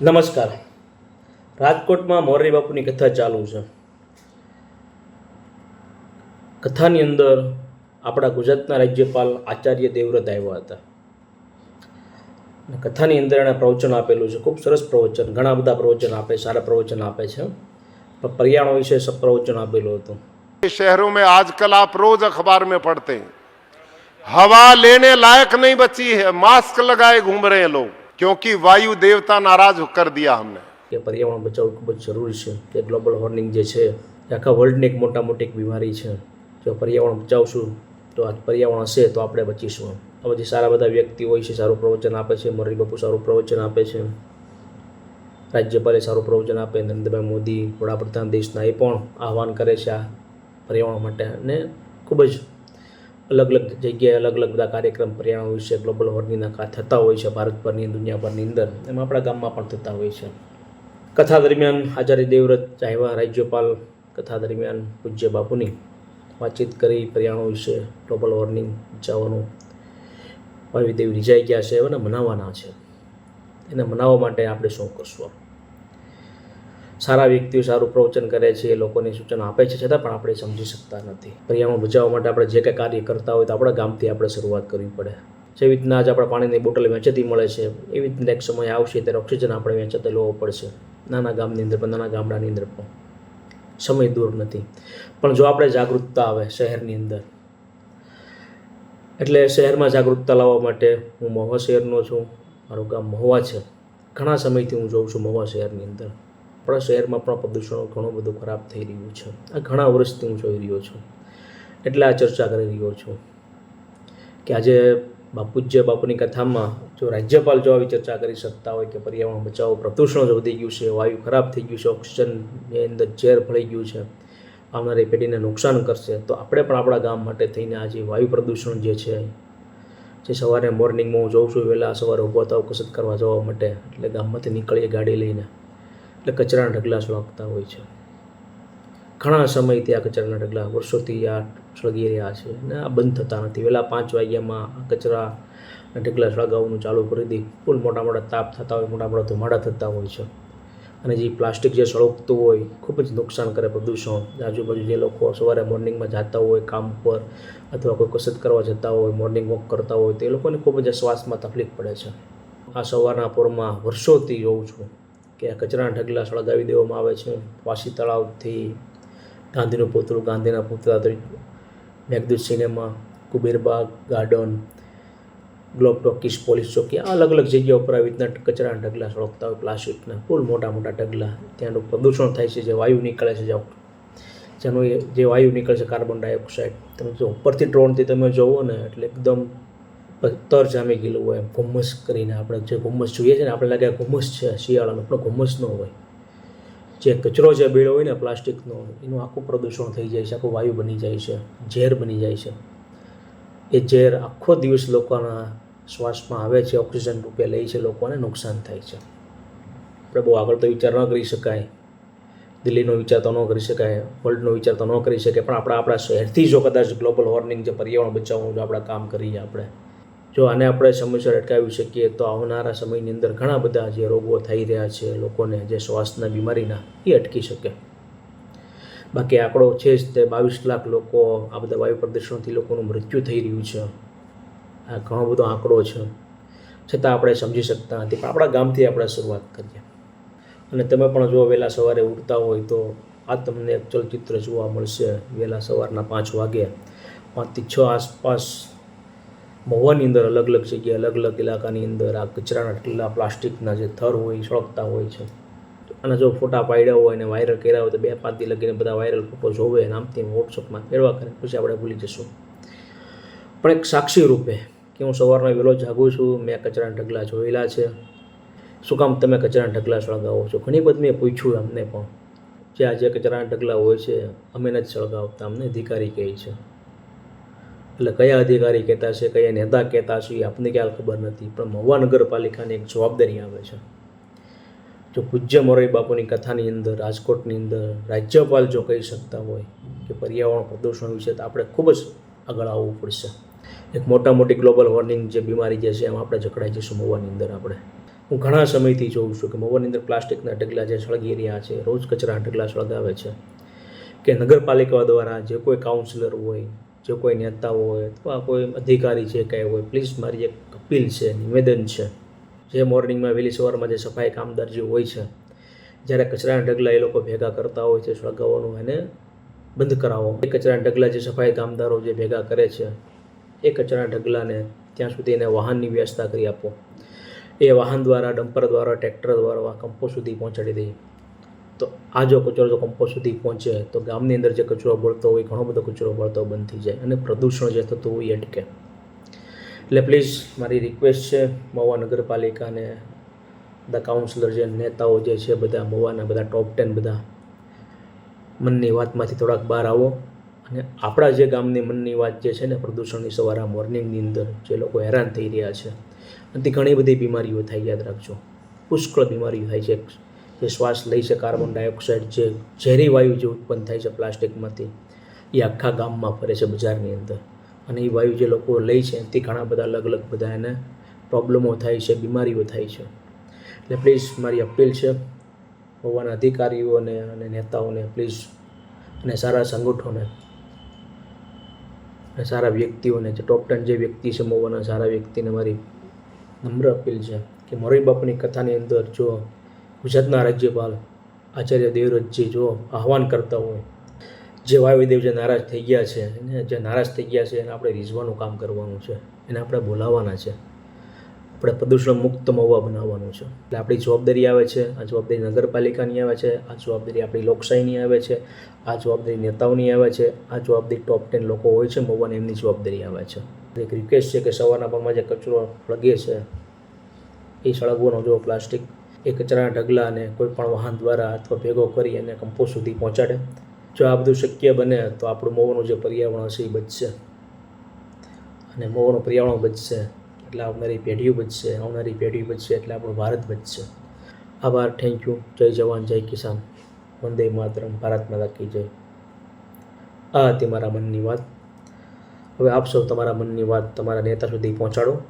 નમસ્કાર. રાજકોટમાં મોરારી બાપુની કથા ચાલુ છે. કથાની અંદર આપણા ગુજરાતના રાજ્યપાલ આચાર્ય દેવવ્રત આવ્યા હતા. કથાની અંદર એણે પ્રવચન આપેલું છે, ખૂબ સરસ પ્રવચન. ઘણા બધા પ્રવચન આપે, સારા પ્રવચન આપે છે, પણ પર્યાવરણ વિશે પ્રવચન આપેલું હતું. शहरों में आजकल आप रोज अखबार में पढ़ते हैं, हवा लेने लायक नहीं बची है, मास्क लगाए घूम रहे हैं लोग, क्योंकि वायु देवता नाराज कर दिया हमने. કે પર્યાવરણ બચાવવું ખૂબ જ જરૂરી છે. કે ગ્લોબલ વોર્મિંગ જે છે એ આખા વર્લ્ડની એક મોટી એક બીમારી છે. જો પર્યાવરણ બચાવશું તો આ પર્યાવરણ હશે તો આપણે બચીશું. આ બધી સારા બધા વ્યક્તિ હોય છે, સારું પ્રવચન આપે છે. મોરારી બાપુ સારું પ્રવચન આપે છે, રાજ્યપાલે સારું પ્રવચન આપે. નરેન્દ્રભાઈ મોદી વડાપ્રધાન દેશના એ પણ આહવાન કરે છે આ પર્યાવરણ માટે, અને ખૂબ જ અલગ અલગ જગ્યાએ અલગ અલગ બધા કાર્યક્રમ પર્યાવરણ વિશે ગ્લોબલ વોર્મિંગના થતા હોય છે ભારતભરની, દુનિયાભરની અંદર. એમાં આપણા ગામમાં પણ થતા હોય છે. કથા દરમિયાન આચાર્ય દેવવ્રત આવ્યા, રાજ્યપાલ કથા દરમિયાન પૂજ્ય બાપુની વાતચીત કરી પર્યાવરણ વિશે, ગ્લોબલ વોર્મિંગ બચાવવાનું. વાયુદેવ રીઝાઈ ગયા છે, એને મનાવવાના છે. એને મનાવવા માટે આપણે શું કરશું? સારા વ્યક્તિઓ સારું પ્રવચન કરે છે, એ લોકોને સૂચન આપે છે, છતાં પણ આપણે સમજી શકતા નથી. પર્યાવરણ બચાવવા માટે આપણે જે કંઈ કાર્ય કરતા હોય તો આપણા ગામથી આપણે શરૂઆત કરવી પડે. જેવી રીતના આજે આપણે પાણીની બોટલ વેચાતી મળે છે, એવી રીતના એક સમય આવશે ત્યારે ઓક્સિજન આપણે વેચાતા લેવો પડશે. નાના ગામની અંદર પણ, નાના ગામડાની અંદર પણ. સમય દૂર નથી, પણ જો આપણે જાગૃતતા આવે શહેરની અંદર, એટલે શહેરમાં જાગૃતતા લાવવા માટે હું મહુવા શહેરનો છું, મારું ગામ મહુવા છે. ઘણા સમયથી હું જોઉં છું મહુવા શહેરની અંદર આપણા શહેરમાં પણ પ્રદૂષણ ઘણું બધું ખરાબ થઈ રહ્યું છે. આ ઘણા વર્ષથી હું જોઈ રહ્યો છું, એટલે આ ચર્ચા કરી રહ્યો છું કે આજે પૂજ્ય બાપુની કથામાં જો રાજ્યપાલ જો આવી ચર્ચા કરી શકતા હોય કે પર્યાવરણ બચાવો, પ્રદૂષણ જ વધી ગયું છે, વાયુ ખરાબ થઈ ગયું છે, ઓક્સિજનની અંદર ઝેર ભળી ગયું છે, આવનારી પેઢીને નુકસાન કરશે, તો આપણે પણ આપણા ગામ માટે થઈને આજે વાયુ પ્રદૂષણ જે છે, જે સવારે મોર્નિંગમાં હું જોઉં છું, વહેલા સવારે ઊભો થાવ કસરત કરવા જવા માટે, એટલે ગામમાંથી નીકળીએ ગાડી લઈને, એટલે કચરાના ઢગલા સળગતા હોય છે. ઘણા સમયથી આ કચરાના ઢગલા વર્ષોથી આ સળગી રહ્યા છે ને આ બંધ થતા નથી. વહેલા 5 વાગ્યામાં આ કચરાના ઢગલા સળગાવવાનું ચાલુ કરી દે, ફૂલ મોટા તાપ થતા હોય, મોટા ધુમાડા થતા હોય છે. અને જે પ્લાસ્ટિક જે સળગતું હોય ખૂબ જ નુકસાન કરે પ્રદૂષણ. આજુબાજુ જે લોકો સવારે મોર્નિંગમાં જતા હોય કામ પર, અથવા કોઈ કસરત કરવા જતા હોય, મોર્નિંગ વોક કરતા હોય, તો એ લોકોને ખૂબ જ શ્વાસમાં તકલીફ પડે છે. આ સવારના પોરમાં વર્ષોથી જોઉં છું કે આ કચરાના ઢગલા સળગાવી દેવામાં આવે છે. વાસી તળાવથી ગાંધીનું પૂતળું, ગાંધીના પૂતળા, Meghdoot cinema, Kuberbaug garden, globe talkies, police ચોકી, આ અલગ અલગ જગ્યા ઉપર આવી રીતના કચરાના ઢગલા સળગતા હોય, પ્લાસ્ટિકના ફૂલ મોટા ઢગલા. ત્યાંનું પ્રદૂષણ થાય છે, જે વાયુ નીકળે છે, જેનું જે વાયુ નીકળે છે કાર્બન ડાયોક્સાઇડ, તમે જો ઉપરથી ડ્રોનથી તમે જોવો ને એટલે એકદમ પથ્થર જામી ગયેલું હોય, ઘુમ્મસ કરીને. આપણે જે ઘુમ્મસ જોઈએ છે ને, આપણે લાગે ઘુમ્મસ છે શિયાળાનો, પણ ઘુમ્મસ ન હોય. જે કચરો જે ભેળો હોય ને પ્લાસ્ટિકનો, એનું આખું પ્રદૂષણ થઈ જાય છે, આખું વાયુ બની જાય છે, ઝેર બની જાય છે. એ ઝેર આખો દિવસ લોકોના શ્વાસમાં આવે છે, ઓક્સિજન રૂપે લે છે, લોકોને નુકસાન થાય છે. આપણે બહુ આગળ તો વિચાર ન કરી શકાય, દિલ્હીનો વિચાર તો ન કરી શકાય, વર્લ્ડનો વિચાર તો ન કરી શકાય, પણ આપણા શહેરથી જો કદાચ ગ્લોબલ વોર્મિંગ, જે પર્યાવરણ બચાવવાનું જો આપણે કામ કરીએ, જો આને આપણે સમયસર અટકાવી શકીએ તો આવનારા સમયની અંદર ઘણા બધા જે રોગો થઈ રહ્યા છે લોકોને, જે શ્વાસના બીમારીના, એ અટકી શકે. બાકી આંકડો છે જ તે 22 લાખ લોકો આ બધા વાયુ પ્રદૂષણથી લોકોનું મૃત્યુ થઈ રહ્યું છે. આ ઘણો બધો આંકડો છે, છતાં આપણે સમજી શકતા નથી. પણ આપણા ગામથી આપણે શરૂઆત કરીએ. અને તમે પણ જો વહેલા સવારે ઉઠતા હોય તો આ તમને એક ચલચિત્ર જોવા મળશે. વહેલા સવારના 5 વાગે, 5 થી 6 આસપાસ મહુવાની અંદર અલગ અલગ જગ્યાએ, અલગ અલગ ઇલાકાની અંદર આ કચરાના ઢગલા, પ્લાસ્ટિકના જે થર હોય સળગતા હોય છે. અને જો ફોટા પાડ્યા હોય અને વાયરલ કર્યા હોય તો 2-5 દી લગીને બધા વાયરલ ફોટો જોવે અને આમથી વોટ્સઅપમાં ફેરવા કરે, પછી આપણે ભૂલી જશું. પણ એક સાક્ષી રૂપે કે હું સવારના વહેલો જાગું છું, મેં કચરાના ઢગલા જોયેલા છે. શું કામ તમે કચરાના ઢગલા સળગાવો છો? ઘણી બધી મેં પૂછ્યું અમને પણ, જે આ જે કચરાના ઢગલા હોય છે અમે નથી સળગાવતા, અમને અધિકારી કહે છે. એટલે કયા અધિકારી કહેતા છે, કયા નેતા કહેતા છે, એ આપણને ખ્યાલ ખબર નથી. પણ મહુવા નગરપાલિકાની એક જવાબદારી આવે છે. જો પૂજ્ય મોરારી બાપુની કથાની અંદર, રાજકોટની અંદર રાજ્યપાલ જો કહી શકતા હોય કે પર્યાવરણ પ્રદૂષણ વિશે, તો આપણે ખૂબ જ આગળ આવવું પડશે. એક મોટી ગ્લોબલ વોર્મિંગ જે બીમારી જે છે એમાં આપણે જકડાઈ જઈશું મહુવાની અંદર. આપણે હું ઘણા સમયથી જોઉં છું કે મહુવાની અંદર પ્લાસ્ટિકના ઢગલા જે સળગી રહ્યા છે, રોજ કચરાના ઢગલા સળગાવે છે, કે નગરપાલિકા દ્વારા જે કોઈ કાઉન્સિલર હોય, જે કોઈ નેતાઓ હોય અથવા કોઈ અધિકારી જે કાંઈ હોય, પ્લીઝ મારી એક અપીલ છે, નિવેદન છે, જે મોર્નિંગમાં વહેલી સવારમાં જે સફાઈ કામદાર જે હોય છે, જ્યારે કચરાના ઢગલા એ લોકો ભેગા કરતા હોય છે સળગાવવાનું, એને બંધ કરાવો. એ કચરાના ઢગલા જે સફાઈ કામદારો જે ભેગા કરે છે એ કચરાના ઢગલાને ત્યાં સુધી એને વાહનની વ્યવસ્થા કરી આપો. એ વાહન દ્વારા, ડમ્પર દ્વારા, ટ્રેક્ટર દ્વારા કમ્પોસ્ટ સુધી પહોંચાડી દઈએ. તો આ જો કચરો જો કમ્પોસ્ટ સુધી પહોંચે તો ગામની અંદર જે કચરો બળતો હોય, ઘણો બધો કચરો બળતો બંધ થઈ જાય અને પ્રદૂષણ જે થતું હોય એ અટકે. એટલે પ્લીઝ મારી રિક્વેસ્ટ છે મહુવા નગરપાલિકાને, બધા કાઉન્સિલર જે નેતાઓ જે છે બધા મહુવાના બધા ટોપ 10 બધા મનની વાતમાંથી થોડાક બહાર આવો અને આપણા જે ગામની મનની વાત જે છે ને પ્રદૂષણની સવારે મોર્નિંગની અંદર જે લોકો હેરાન થઈ રહ્યા છે અને ઘણી બધી બીમારીઓ થાય, યાદ રાખજો, પુષ્કળ બીમારીઓ થાય છે. જે શ્વાસ લઈ છે, કાર્બન ડાયોક્સાઇડ જે ઝેરી વાયુ જે ઉત્પન્ન થાય છે પ્લાસ્ટિકમાંથી, એ આખા ગામમાં ફરે છે બજારની અંદર, અને એ વાયુ જે લોકો લે છે એનાથી ઘણા બધા અલગ અલગ બધા એને પ્રોબ્લેમો થાય છે, બીમારીઓ થાય છે. એટલે પ્લીઝ મારી અપીલ છે મહુવાના અધિકારીઓને અને નેતાઓને, પ્લીઝ, અને સારા સંગઠનોને અને સારા વ્યક્તિઓને, જે ટોપ 10 જે વ્યક્તિ છે મહુવાના સારા વ્યક્તિને મારી નમ્ર અપીલ છે કે મોરારી બાપુની કથાની અંદર જો ગુજરાતના રાજ્યપાલ આચાર્ય દેવવ્રતજી જો આહવાન કરતા હોય, જે વાયુદેવ જે નારાજ થઈ ગયા છે, એને જે નારાજ થઈ ગયા છે એને આપણે રીઝવાનું કામ કરવાનું છે, એને આપણે બોલાવવાના છે, આપણે પ્રદૂષણ મુક્ત મહુવા બનાવવાનું છે. એટલે આપણી જવાબદારી આવે છે, આ જવાબદારી નગરપાલિકાની આવે છે, આ જવાબદારી આપણી લોકશાહીની આવે છે, આ જવાબદારી નેતાઓની આવે છે, આ જવાબદારી ટોપ 10 લોકો હોય છે મહુવાને એમની જવાબદારી આવે છે. એક રિક્વેસ્ટ છે કે સવારના પરમાં જે કચરો સળગે છે એ સળગવાનો જો પ્લાસ્ટિક એ કચરાના ઢગલાને કોઈ પણ વાહન દ્વારા અથવા ભેગો કરી અને કમ્પોસ્ટ સુધી પહોંચાડે. જો આ બધું શક્ય બને તો આપણું મહુવાનું જે પર્યાવરણ હશે એ બચશે, અને મહુવાનું પર્યાવરણ બચશે એટલે આવનારી પેઢીઓ બચશે, આવનારી પેઢી બચશે એટલે આપણું ભારત બચશે. આભાર, થેન્ક યુ. જય જવાન, જય કિસાન, વંદે માતરમ, ભારત માતા કી જય. આ હતી મારા મનની વાત. હવે આપ સૌ તમારા મનની વાત તમારા નેતા સુધી પહોંચાડો